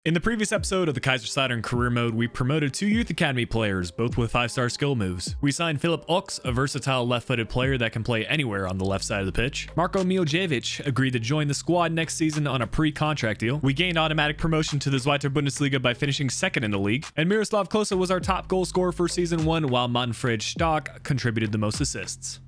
In the previous episode of the Kaiserslautern career mode, we promoted 2 youth academy players, both with 5-star skill moves. We signed Filip Ox, a versatile left-footed player that can play anywhere on the left side of the pitch. Marko Milojevic agreed to join the squad next season on a pre-contract deal. We gained automatic promotion to the Zweite Bundesliga by finishing second in the league. And Miroslav Klose was our top goal scorer for season 1, while Manfred Stock contributed the most assists.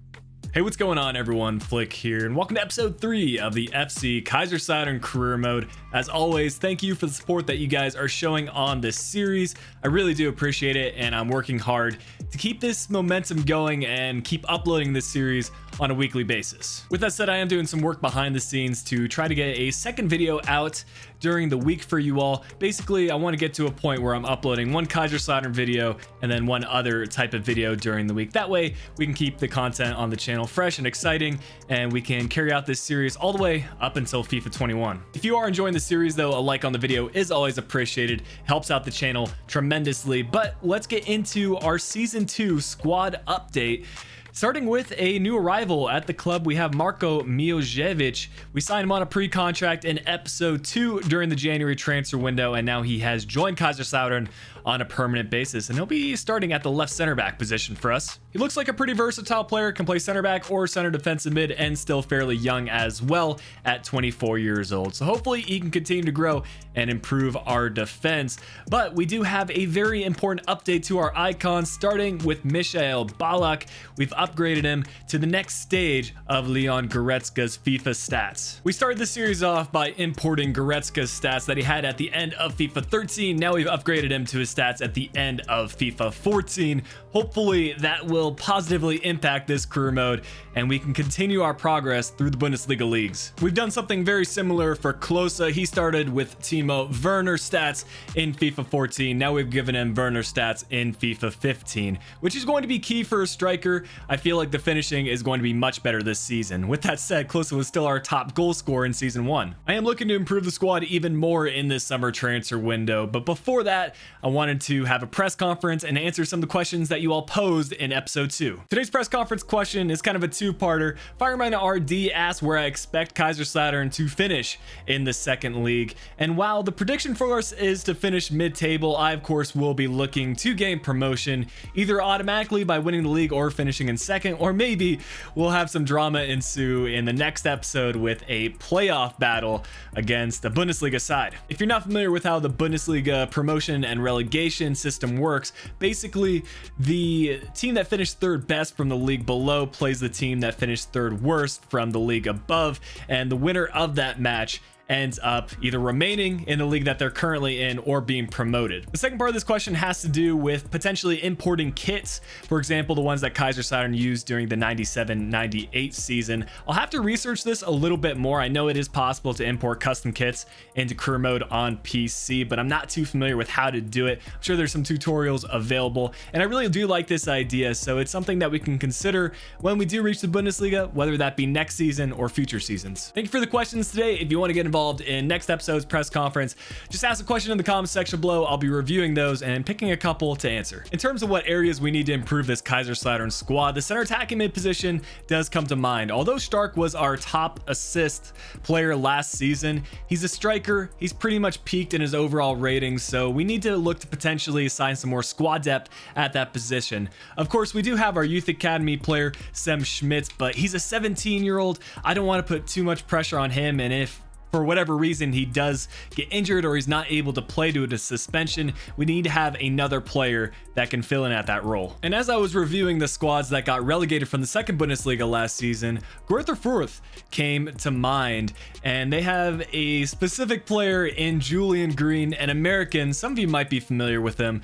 Hey, what's going on everyone? Flick here, and welcome to episode 3 of the FC Kaiserslautern career mode. As always, thank you for the support that you guys are showing on this series. I really do appreciate it, and I'm working hard to keep this momentum going and keep uploading this series on a weekly basis. With that said, I am doing some work behind the scenes to try to get a second video out during the week for you all. Basically, I want to get to a point where I'm uploading one Kaiserslautern video and then one other type of video during the week. That way, we can keep the content on the channel fresh and exciting, and we can carry out this series all the way up until FIFA 21. If you are enjoying the series though, a like on the video is always appreciated, helps out the channel tremendously. But let's get into our season 2 squad update. Starting with a new arrival at the club, we have Marko Milojevic. We signed him on a pre-contract in episode 2 during the January transfer window, and now he has joined Kaiserslautern on a permanent basis, and he'll be starting at the left center back position for us. He looks like a pretty versatile player, can play center back or center defensive mid, and still fairly young as well at 24 years old. So hopefully he can continue to grow and improve our defense. But we do have a very important update to our icons, starting with Michael Ballack. We've upgraded him to the next stage of Leon Goretzka's FIFA stats. We started the series off by importing Goretzka's stats that he had at the end of FIFA 13. Now we've upgraded him to his stats at the end of FIFA 14. Hopefully that will positively impact this career mode and we can continue our progress through the Bundesliga leagues. We've done something very similar for Klose. He started with Timo Werner stats in FIFA 14. Now we've given him Werner stats in FIFA 15, which is going to be key for a striker. I feel like the finishing is going to be much better this season. With that said, Klose was still our top goal scorer in season 1. I am looking to improve the squad even more in this summer transfer window, but before that, I wanted to have a press conference and answer some of the questions that you all posed in episode 2. Today's press conference question is kind of a two-parter. Fireman RD asked where I expect Kaiserslautern to finish in the second league, and while the prediction for us is to finish mid-table, I of course will be looking to gain promotion either automatically by winning the league or finishing in second, or maybe we'll have some drama ensue in the next episode with a playoff battle against the Bundesliga side. If you're not familiar with how the Bundesliga promotion and relegation system works, basically the team that finished third best from the league below plays the team that finished third worst from the league above, and the winner of that match ends up either remaining in the league that they're currently in or being promoted. The second part of this question has to do with potentially importing kits, for example the ones that Kaiserslautern used during the 97-98 season. I'll have to research this a little bit more. I know it is possible to import custom kits into career mode on PC, but I'm not too familiar with how to do it. I'm sure there's some tutorials available, and I really do like this idea, so it's something that we can consider when we do reach the Bundesliga, whether that be next season or future seasons. Thank you for the questions today. If you want to get involved in next episode's press conference, just ask a question in the comments section below. I'll be reviewing those and picking a couple to answer. In terms of what areas we need to improve this Kaiserslautern squad, the center attacking mid position does come to mind. Although Stark was our top assist player last season, he's a striker. He's pretty much peaked in his overall ratings, so we need to look to potentially assign some more squad depth at that position. Of course, we do have our youth academy player Sem Schmitz, but he's a 17-year-old. I don't want to put too much pressure on him, and if for whatever reason he does get injured or he's not able to play due to suspension, we need to have another player that can fill in at that role. And as I was reviewing the squads that got relegated from the second Bundesliga last season, Greuther Fürth came to mind, and they have a specific player in Julian Green, an American. Some of you might be familiar with him.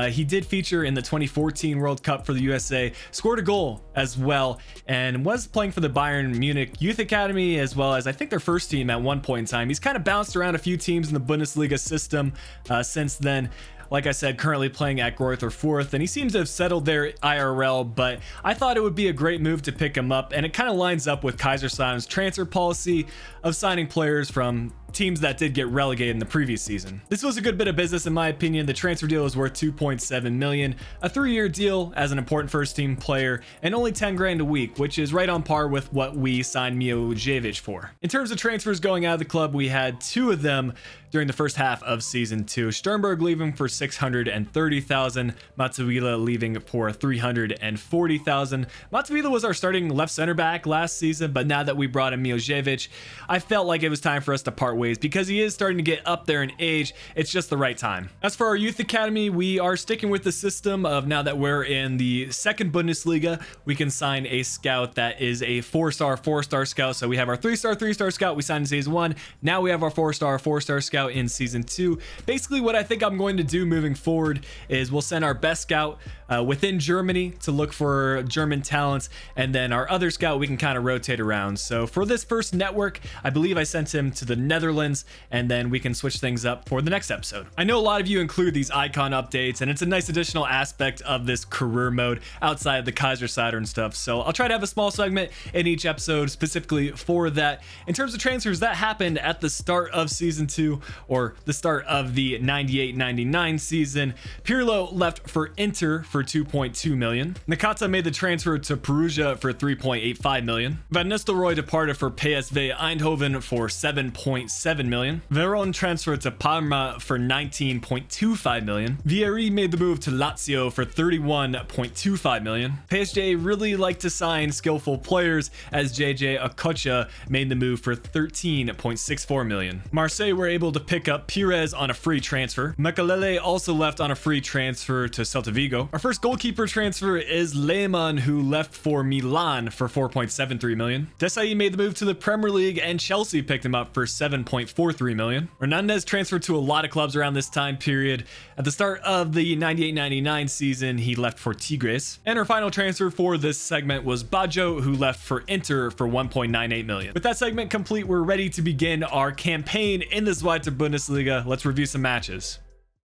He did feature in the 2014 World Cup for the USA, scored a goal as well, and was playing for the Bayern Munich Youth Academy as well as I think their first team at one point in time. He's kind of bounced around a few teams in the Bundesliga system since then. Like I said, currently playing at Greuther Fürth, and he seems to have settled there IRL, but I thought it would be a great move to pick him up, and it kind of lines up with Kaiserslautern's transfer policy of signing players from teams that did get relegated in the previous season. This was a good bit of business in my opinion. The transfer deal is worth 2.7 million, a 3-year deal as an important first team player, and only 10 grand a week, which is right on par with what we signed Milojevic for. In terms of transfers going out of the club, we had 2 of them during the first half of season 2. Sternberg leaving for 630,000, Matsuila leaving for 340,000. Matsuila was our starting left center back last season, but now that we brought in Milojevic, I felt like it was time for us to part ways because he is starting to get up there in age. It's just the right time. As for our youth academy, we are sticking with the system of, now that we're in the second Bundesliga, we can sign a scout that is a 4-star scout. So we have our 3-star scout we signed in season 1. Now we have our 4-star scout in season 2. Basically what I think I'm going to do moving forward is we'll send our best scout within Germany to look for German talents, and then our other scout we can kind of rotate around. So for this first network, I believe I sent him to the Netherlands, and then we can switch things up for the next episode. I know a lot of you include these icon updates, and it's a nice additional aspect of this career mode outside of the Kaiserslautern stuff, so I'll try to have a small segment in each episode specifically for that. In terms of transfers that happened at the start of season 2, or the start of the 98-99 season, Pirlo left for Inter for 2.2 million. Nakata made the transfer to Perugia for 3.85 million. Van Nistelrooy departed for PSV Eindhoven for 7.7 million. Veron transferred to Parma for 19.25 million. Vieri made the move to Lazio for 31.25 million. PSG really like to sign skillful players, as JJ Okocha made the move for 13.64 million. Marseille were able to pick up Pires on a free transfer. Makalele also left on a free transfer to Celta Vigo. Our first goalkeeper transfer is Lehmann, who left for Milan for 4.73 million. Desai made the move to the Premier League, and Chelsea picked him up for 7.43 million. Hernandez transferred to a lot of clubs around this time period. At the start of the 98-99 season, he left for Tigres. And our final transfer for this segment was Baggio, who left for Inter for 1.98 million. With that segment complete, we're ready to begin our campaign in the Zweite Bundesliga. Let's review some matches.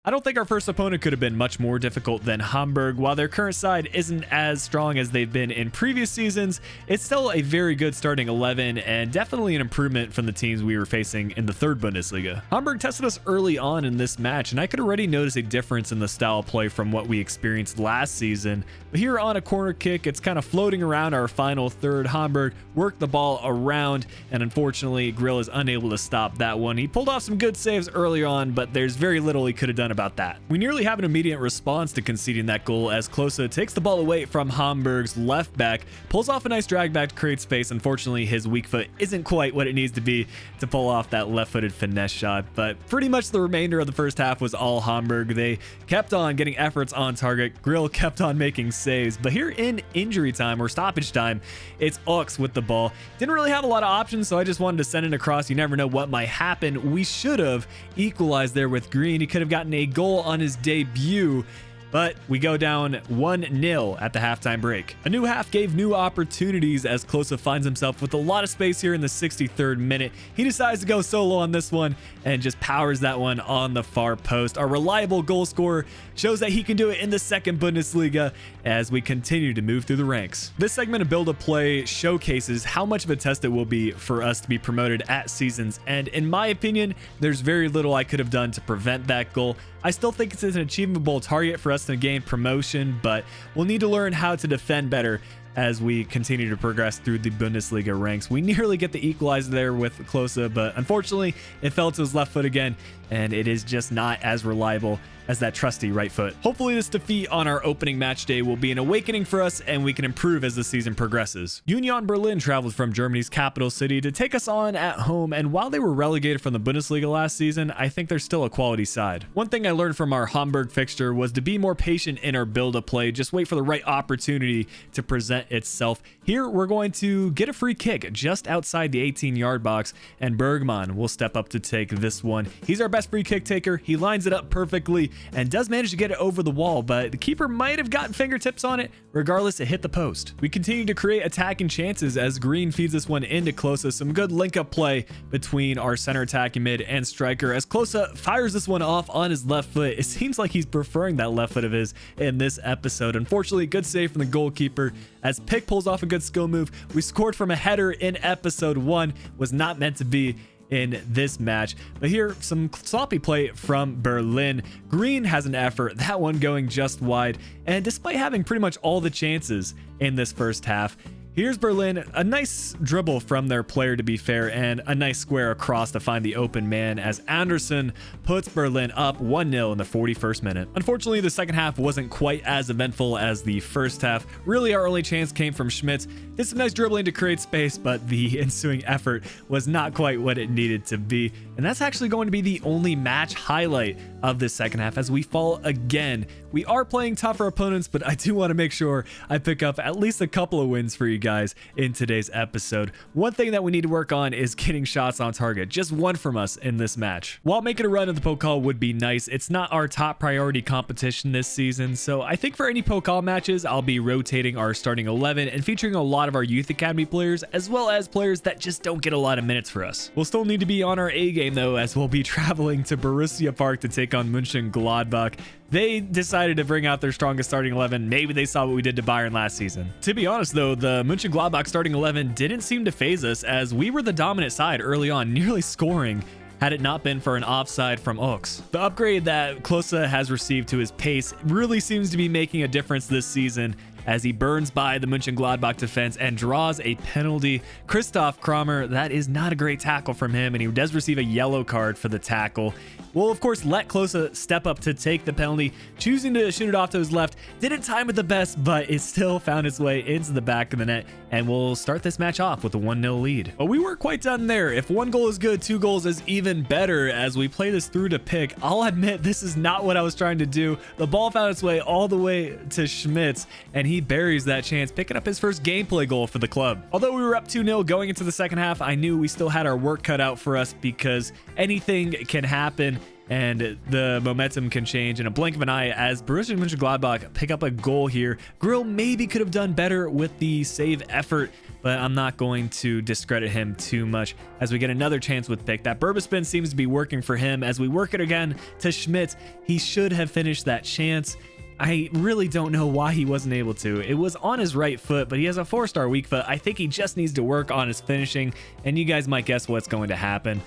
I don't think our first opponent could have been much more difficult than Hamburg. While their current side isn't as strong as they've been in previous seasons, it's still a very good starting 11 and definitely an improvement from the teams we were facing in the third Bundesliga. Hamburg tested us early on in this match, and I could already notice a difference in the style of play from what we experienced last season. But here on a corner kick, it's kind of floating around our final third. Hamburg worked the ball around, and unfortunately, Grill is unable to stop that one. He pulled off some good saves early on, but there's very little he could have done about that. We nearly have an immediate response to conceding that goal as Klose takes the ball away from Hamburg's left back, pulls off a nice drag back to create space. Unfortunately, his weak foot isn't quite what it needs to be to pull off that left-footed finesse shot, but pretty much the remainder of the first half was all Hamburg. They kept on getting efforts on target. Grill kept on making saves, but here in injury time or stoppage time, it's Ox with the ball. Didn't really have a lot of options, so I just wanted to send it across. You never know what might happen. We should have equalized there with Green. He could have gotten a goal on his debut, but we go down 1-0 at the halftime break. A new half gave new opportunities as Klose finds himself with a lot of space here in the 63rd minute. He decides to go solo on this one and just powers that one on the far post. Our reliable goal scorer shows that he can do it in the second Bundesliga as we continue to move through the ranks. This segment of Build a Play showcases how much of a test it will be for us to be promoted at season's end. In my opinion, there's very little I could have done to prevent that goal. I still think it's an achievable target for us to gain promotion, but we'll need to learn how to defend better as we continue to progress through the Bundesliga ranks. We nearly get the equalizer there with Klose, but unfortunately it fell to his left foot again, and it is just not as reliable as that trusty right foot. Hopefully this defeat on our opening match day will be an awakening for us and we can improve as the season progresses. Union Berlin traveled from Germany's capital city to take us on at home, and while they were relegated from the Bundesliga last season, I think they're still a quality side. One thing I learned from our Hamburg fixture was to be more patient in our build-up-play, just wait for the right opportunity to present itself. Here we're going to get a free kick just outside the 18-yard box, and Bergman will step up to take this one. He's our best free kick taker. He lines it up perfectly and does manage to get it over the wall, but the keeper might have gotten fingertips on it. Regardless, it hit the post. We continue to create attacking chances as Green feeds this one into Klose. Some good link-up play between our center attacking mid and striker as Klose fires this one off on his left foot. It seems like he's preferring that left foot of his in this episode. Unfortunately, good save from the goalkeeper as Pick pulls off a good skill move. We scored from a header in episode 1. Was not meant to be in this match, but here some sloppy play from Berlin. Green has an effort, that one going just wide, and despite having pretty much all the chances in this first half, Here's Berlin, a nice dribble from their player to be fair, and a nice square across to find the open man as Anderson puts Berlin up 1-0 in the 41st minute. Unfortunately, the second half wasn't quite as eventful as the first half. Really, our only chance came from Schmitz. Did some nice dribbling to create space, but the ensuing effort was not quite what it needed to be. And that's actually going to be the only match highlight of this second half as we fall again. We are playing tougher opponents, but I do want to make sure I pick up at least a couple of wins for you guys in today's episode. One thing that we need to work on is getting shots on target. Just one from us in this match. While making a run of the Pokal would be nice, it's not our top priority competition this season, so I think for any Pokal matches, I'll be rotating our starting 11 and featuring a lot of our youth academy players, as well as players that just don't get a lot of minutes for us. We'll still need to be on our A game though, as we'll be traveling to Borussia Park to take on Mönchengladbach. They decided to bring out their strongest starting 11. Maybe they saw what we did to Bayern last season. To be honest though, the Mönchengladbach starting 11 didn't seem to phase us as we were the dominant side early on, nearly scoring had it not been for an offside from Ox. The upgrade that Klose has received to his pace really seems to be making a difference this season as he burns by the Mönchengladbach defense and draws a penalty. Christoph Kramer, that is not a great tackle from him, and he does receive a yellow card for the tackle. We'll of course let Klose step up to take the penalty, choosing to shoot it off to his left. Didn't time it the best, but it still found its way into the back of the net, and we'll start this match off with a 1-0 lead. But we weren't quite done there. If 1 goal is good, 2 goals is even better as we play this through to Pick. I'll admit this is not what I was trying to do. The ball found its way all the way to Schmitz, and he buries that chance, picking up his first gameplay goal for the club. Although we were up 2-0 going into the second half, I knew we still had our work cut out for us because anything can happen and the momentum can change in a blink of an eye as Borussia Mönchengladbach pick up a goal here. Grill maybe could have done better with the save effort, but I'm not going to discredit him too much as we get another chance with Pick. That Burba spin seems to be working for him as we work it again to Schmitz. He should have finished that chance. I really don't know why he wasn't able to. It was on his right foot, but he has a 4-star weak foot. I think he just needs to work on his finishing, and you guys might guess what's going to happen.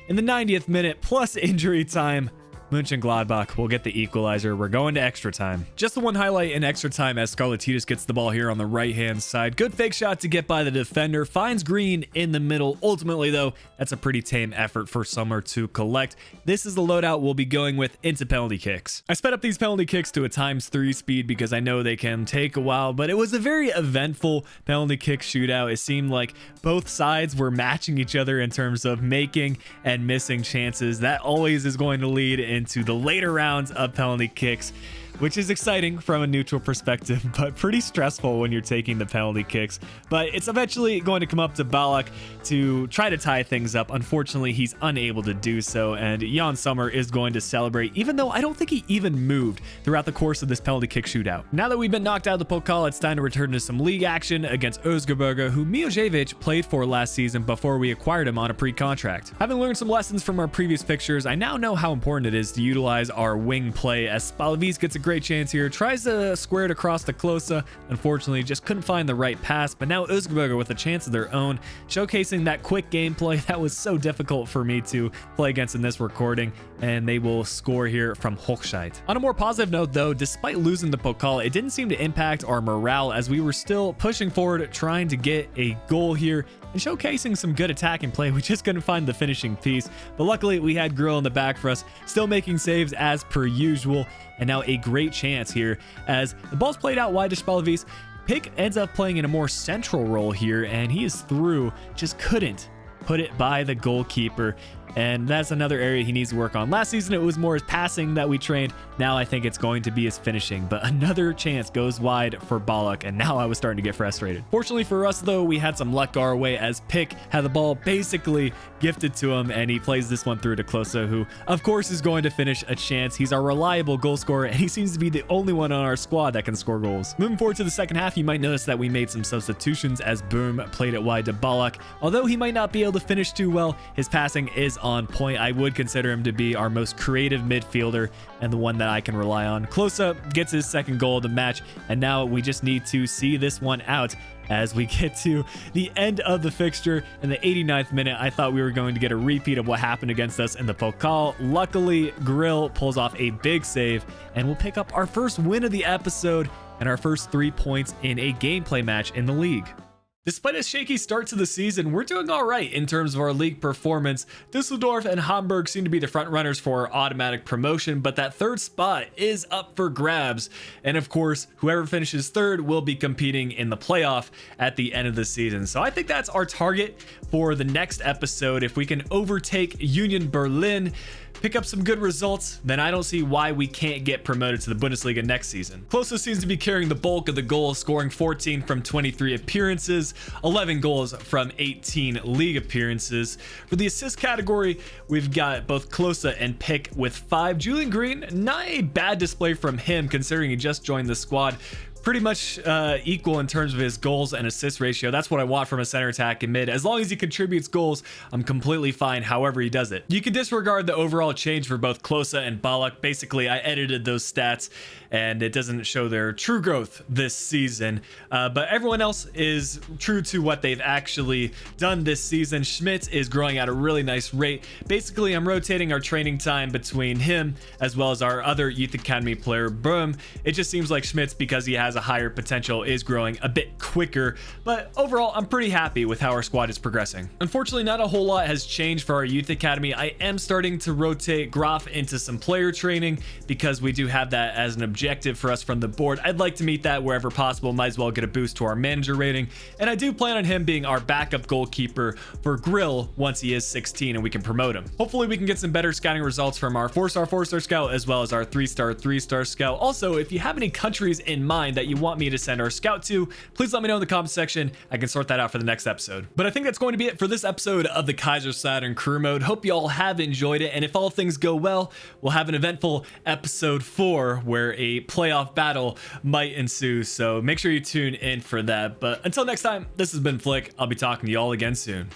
In the 90th minute plus injury time, Mönchengladbach will get the equalizer. We're going to extra time. Just the one highlight in extra time as Scarlatitis gets the ball here on the right-hand side. Good fake shot to get by the defender. Finds Green in the middle. Ultimately, though, that's a pretty tame effort for Summer to collect. This is the loadout we'll be going with into penalty kicks. I sped up these penalty kicks to a ×3 speed because I know they can take a while, but it was a very eventful penalty kick shootout. It seemed like both sides were matching each other in terms of making and missing chances. That always is going to lead into the later rounds of penalty kicks, which is exciting from a neutral perspective, but pretty stressful when you're taking the penalty kicks. But it's eventually going to come up to Ballack to try to tie things up. Unfortunately, he's unable to do so, and Jan Sommer is going to celebrate, even though I don't think he even moved throughout the course of this penalty kick shootout. Now that we've been knocked out of the Pokal, it's time to return to some league action against Özgeberger, who Milojevic played for last season before we acquired him on a pre-contract. Having learned some lessons from our previous fixtures, I now know how important it is to utilize our wing play as Spalavis gets a great chance here, tries to square it across to Klose. Unfortunately, just couldn't find the right pass, but now Özgeberger with a chance of their own, showcasing that quick gameplay that was so difficult for me to play against in this recording, and they will score here from Hochscheid. On a more positive note though, despite losing the Pokal, it didn't seem to impact our morale as we were still pushing forward, trying to get a goal here and showcasing some good attacking play. We just couldn't find the finishing piece, but luckily we had Grill in the back for us, still making saves as per usual. And now a great chance here as the ball's played out wide to Spalavis. Pick ends up playing in a more central role here, and he is through, just couldn't put it by the goalkeeper. And that's another area he needs to work on. Last season, it was more his passing that we trained. Now I think it's going to be his finishing, but another chance goes wide for Ballack, and now I was starting to get frustrated. Fortunately for us, though, we had some luck our way as Pick had the ball basically gifted to him, and he plays this one through to Klose, who, of course, is going to finish a chance. He's our reliable goal scorer, and he seems to be the only one on our squad that can score goals. Moving forward to the second half, you might notice that we made some substitutions as Boom played it wide to Ballack. Although he might not be able to finish too well, his passing is on point. I would consider him to be our most creative midfielder and the one that I can rely on. Klose gets his second goal of the match, and now we just need to see this one out as we get to the end of the fixture in the 89th minute. I thought we were going to get a repeat of what happened against us in the Pokal. Luckily, Grill pulls off a big save, and we'll pick up our first win of the episode and our first 3 points in a gameplay match in the league. Despite a shaky start to the season, we're doing all right in terms of our league performance. Dusseldorf and Hamburg seem to be the front runners for automatic promotion, but that third spot is up for grabs. And of course, whoever finishes third will be competing in the playoff at the end of the season. So I think that's our target for the next episode. If we can overtake Union Berlin, pick up some good results, then I don't see why we can't get promoted to the Bundesliga next season. Klose seems to be carrying the bulk of the goals, scoring 14 from 23 appearances, 11 goals from 18 league appearances. For the assist category, we've got both Klose and Pick with 5. Julian Green, not a bad display from him considering he just joined the squad. Pretty much equal in terms of his goals and assist ratio. That's what I want from a center attack and mid. As long as he contributes goals, I'm completely fine however he does it. You can disregard the overall change for both Klose and Ballack. Basically, I edited those stats and it doesn't show their true growth this season. But everyone else is true to what they've actually done this season. Schmidt is growing at a really nice rate. Basically, I'm rotating our training time between him as well as our other Youth Academy player, Böhm. It just seems like Schmidt's, because he has a higher potential, is growing a bit quicker, but overall I'm pretty happy with how our squad is progressing. Unfortunately, not a whole lot has changed for our Youth Academy. I am starting to rotate Graf into some player training because we do have that as an objective for us from the board. I'd like to meet that wherever possible. Might as well get a boost to our manager rating, and I do plan on him being our backup goalkeeper for Grill once he is 16 and we can promote him. Hopefully we can get some better scouting results from our 4-star scout as well as our 3-star scout. Also, if you have any countries in mind that you want me to send our scout to, please let me know in the comment section. I can sort that out for the next episode. But I think that's going to be it for this episode of the Kaiserslautern career mode. Hope you all have enjoyed it, and if all things go well, we'll have an eventful episode 4 where a playoff battle might ensue, so make sure you tune in for that. But until next time, this has been Flick. I'll be talking to you all again soon.